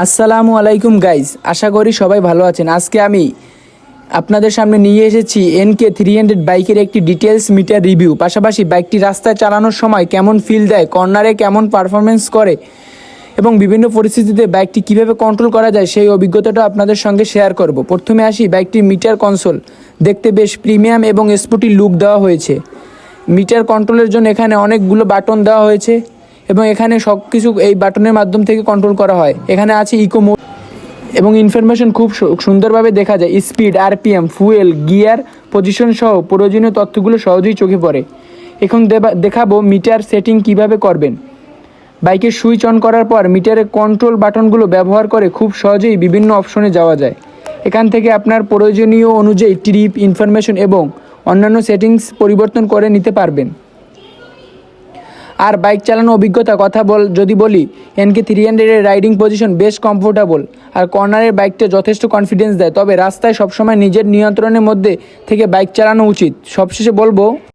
আসসালামু আলাইকুম গাইজ, আশা করি সবাই ভালো আছেন। আজকে আমি আপনাদের সামনে নিয়ে এসেছি NK300 বাইকের একটি ডিটেলস মিটার রিভিউ, পাশাপাশি বাইকটি রাস্তায় চালানোর সময় কেমন ফিল দেয়, কর্নারে কেমন পারফরমেন্স করে এবং বিভিন্ন পরিস্থিতিতে বাইকটি কিভাবে কন্ট্রোল করা যায় সেই অভিজ্ঞতাটা আপনাদের সঙ্গে শেয়ার করব। প্রথমে আসি বাইকটির মিটার কনসোল। দেখতে বেশ প্রিমিয়াম এবং স্পোর্টি লুক দেওয়া হয়েছে। মিটার কন্ট্রোলের জন্য এখানে অনেকগুলো বাটন দেওয়া হয়েছে এবং এখানে সব কিছু এই বাটনের মাধ্যম থেকে কন্ট্রোল করা হয়। এখানে আছে ইকো মোড এবং ইনফরমেশন খুব সুন্দরভাবে দেখা যায়। Speed, RPM, fuel, gear position সহ প্রয়োজনীয় তথ্যগুলো সহজেই চোখে পড়ে। এখন দেখাবো মিটার সেটিং কিভাবে করবেন। বাইকের সুইচ অন করার পর মিটারের কন্ট্রোল বাটনগুলো ব্যবহার করে খুব সহজেই বিভিন্ন অপশনে যাওয়া যায়। এখান থেকে আপনার প্রয়োজনীয় অনুযায়ী ট্রিপ, ইনফরমেশন এবং অন্যান্য সেটিংস পরিবর্তন করে নিতে পারবেন। আর বাইক চালানো অভিজ্ঞতা কথা যদি বলি, NK300 এর রাইডিং পজিশন বেশ কমফোর্টেবল আর কর্নারের বাইকটা যথেষ্ট কনফিডেন্স দেয়। তবে রাস্তায় সবসময় নিজের নিয়ন্ত্রণের মধ্যে থেকে বাইক চালানো উচিত। সবশেষে বলবো